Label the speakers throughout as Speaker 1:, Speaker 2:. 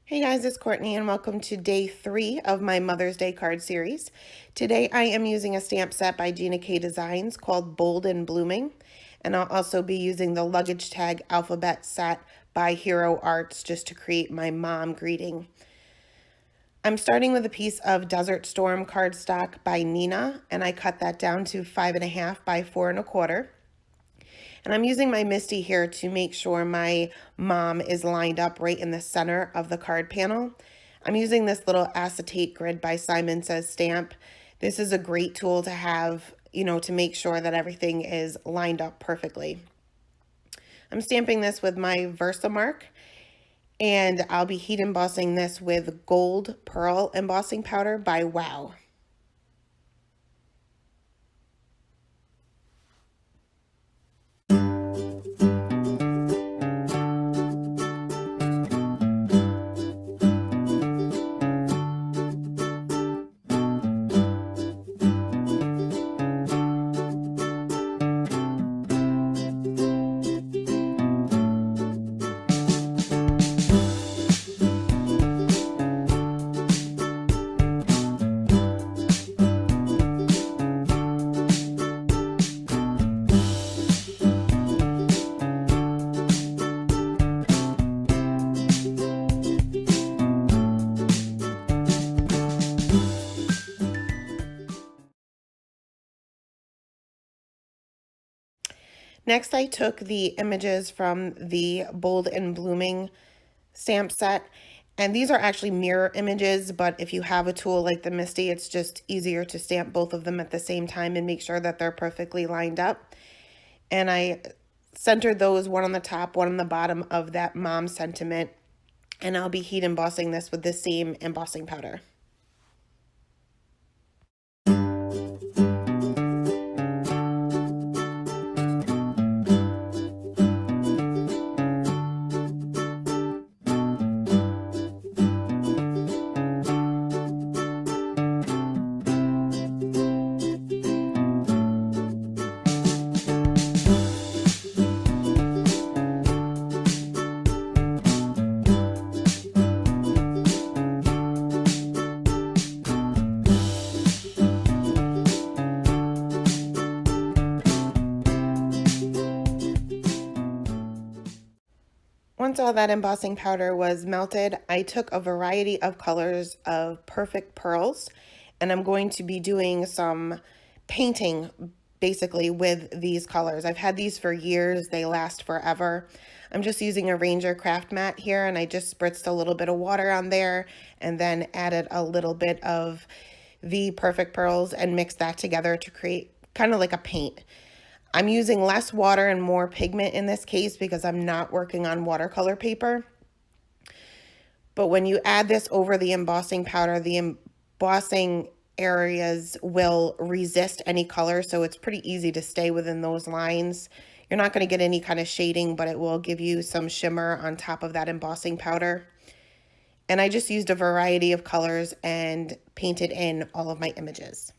Speaker 1: Hey guys, it's Courtney and welcome to day 3 of my Mother's Day card series. Today I am using a stamp set by Gina K Designs called Bold and Blooming, and I'll also be using the luggage tag alphabet set by Hero Arts just to create my mom greeting. I'm starting with a piece of Desert Storm cardstock by Neenah, and I cut that down to 5.5 by 4.25. And I'm using my MISTI here to make sure my mom is lined up right in the center of the card panel. I'm using this little acetate grid by Simon Says Stamp. This is a great tool to have, to make sure that everything is lined up perfectly. I'm stamping this with my Versamark, and I'll be heat embossing this with Gold Pearl embossing powder by Wow. Next, I took the images from the Bold and Blooming stamp set, and these are actually mirror images, but if you have a tool like the MISTI, it's just easier to stamp both of them at the same time and make sure that they're perfectly lined up. And I centered those, one on the top, one on the bottom of that mom sentiment, and I'll be heat embossing this with the same embossing powder. Once all that embossing powder was melted, I took a variety of colors of Perfect Pearls, and I'm going to be doing some painting basically with these colors. I've had these for years, they last forever. I'm just using a Ranger craft mat here, and I just spritzed a little bit of water on there and then added a little bit of the Perfect Pearls and mixed that together to create kind of like a paint. I'm using less water and more pigment in this case because I'm not working on watercolor paper. But when you add this over the embossing powder, the embossing areas will resist any color, so it's pretty easy to stay within those lines. You're not going to get any kind of shading, but it will give you some shimmer on top of that embossing powder. And I just used a variety of colors and painted in all of my images.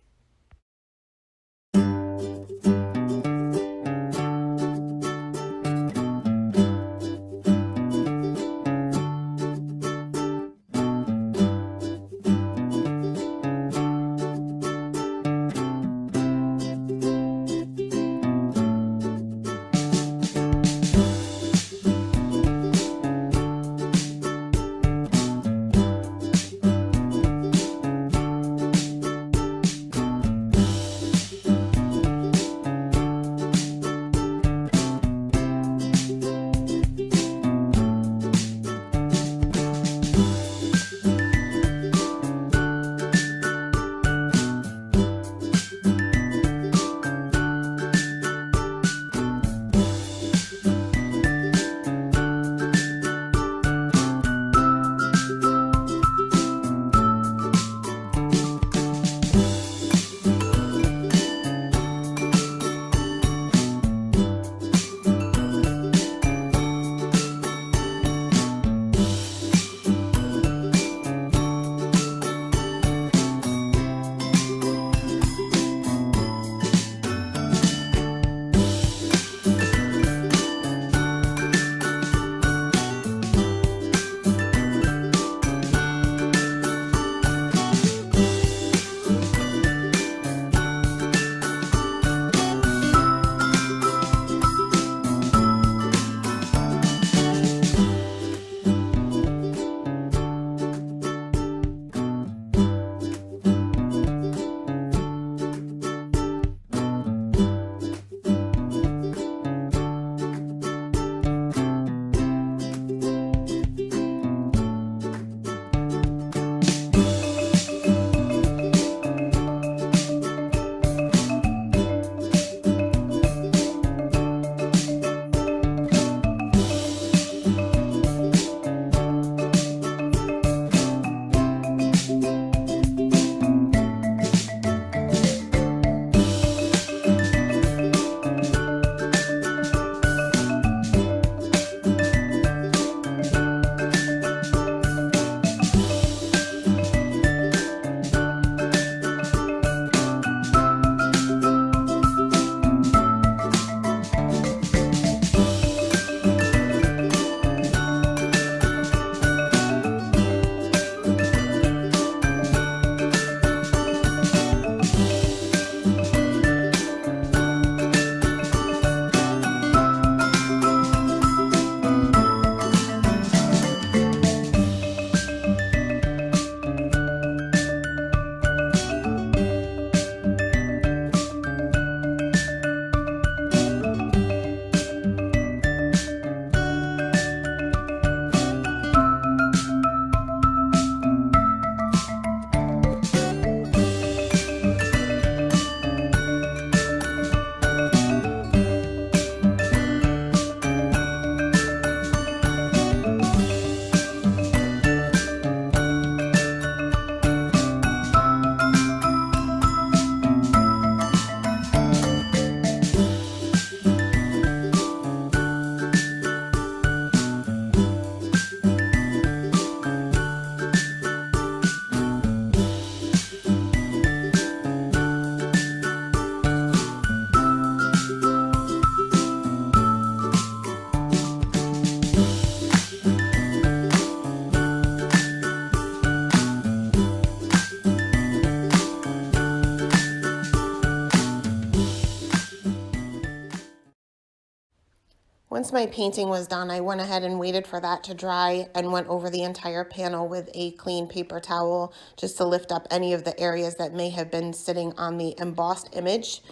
Speaker 1: Once my painting was done, I went ahead and waited for that to dry and went over the entire panel with a clean paper towel just to lift up any of the areas that may have been sitting on the embossed image.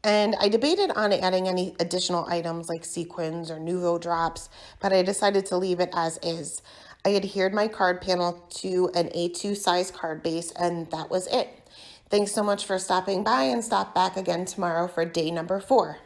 Speaker 1: And I debated on adding any additional items like sequins or Nuvo drops, but I decided to leave it as is. I adhered my card panel to an A2 size card base, and that was it. Thanks so much for stopping by, and stop back again tomorrow for day number 4.